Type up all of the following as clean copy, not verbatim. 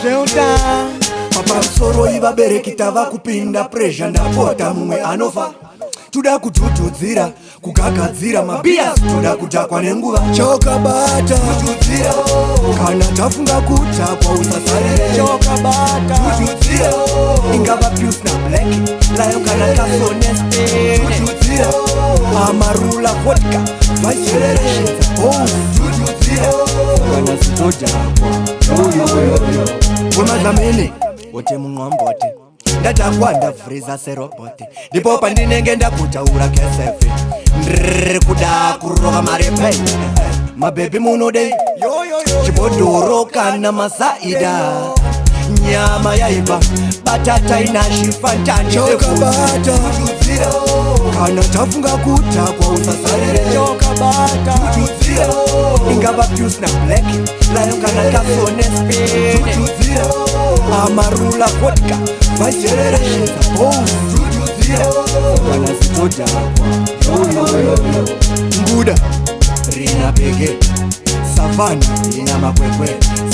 Sheuta papa soro ivabereki tava kupinda pressure ndapota mumwe anofa. Tuda kututudzira kugagadzira mabia tuda kutakwa nenguva chokabata kutudzira kana tafunga kutakwa usasarire chokabata kutudzira ingava Pius na Black layo kana kasoneste kutudzira amarula vodka vice kutudzira kana sitoja kwa zamene wote munwambote ndatakwanda friza serobote ndipo pandinenge ndakutaura kesefe kuda kurova marepe mabebi munode chibodoro kana masaida nyama yaiva batata inashifantani chokabata kana tafunga kutakwa usasarire chokabata ingava Pius na Black layo kana kasoneste amarula vodka vacherera kana sitoja nguda rina bege savana ina makwekwe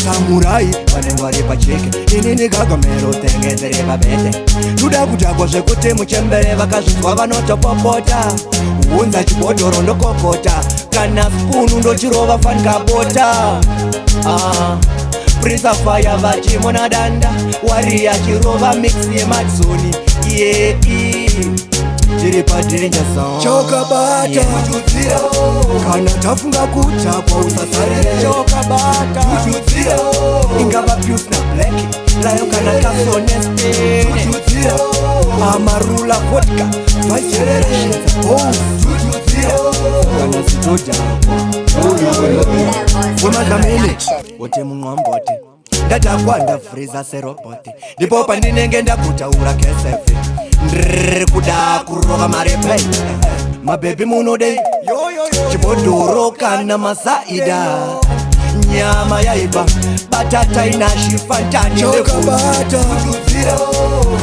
samurai vanengwari pacheke inini gagamero tengezere babete tuda kutakwa zvekuti muchembere vakazvizwa vanotopopota unza chibodhoro ndokokota kana spunu ndochirova fankabota Prince of Fire vachimona danda wari achirova mix yemadzoni tiri danger zone chokabata kutudzira kana tafunga kutakwa usasarire chokabata kutudzira ingava Pius na Black layo kana kasoneste kutudzira amarula vodka vice kutudzira kana sitoja kumazamene wote munwambote ndatakwanda friza serobote ndipo pandinenge ndakutaura kesefe kuda kurova marepe mabebi munode chibodoro kana masaida nyama yaiva batata inashifantani chokabata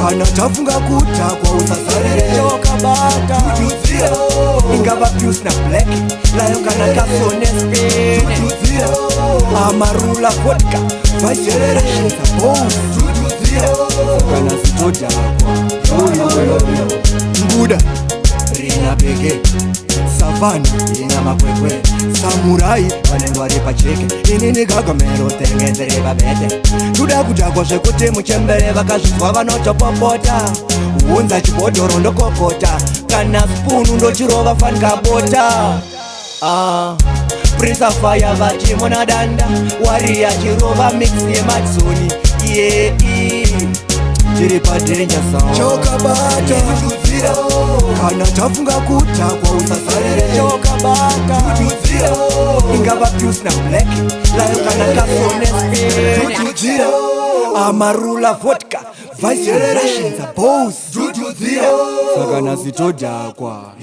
kana tafunga kutakwa usasarire chokabata ingava Pius na Black layo kana kasoneste amarula vodka vice kana sitoja nguda rina bege savana ina makwekwe samurai vanengwari pacheke inini gagamero tengezere babete tuda kutakwa zvekuti muchembere vakazvizwa vanotopopota unza chibodhoro ndokokota kana spunu ndochirova fankabota Prince of Fire vachimona danda wari achirova mix yemadzoni tiri danger zone chokabata kutudzira kana tafunga kutakwa usasarire chokabata ingava Pius na Black layo kana kasoneste kutudzira amarula vodka vice kutudzira sakana sitoja kwa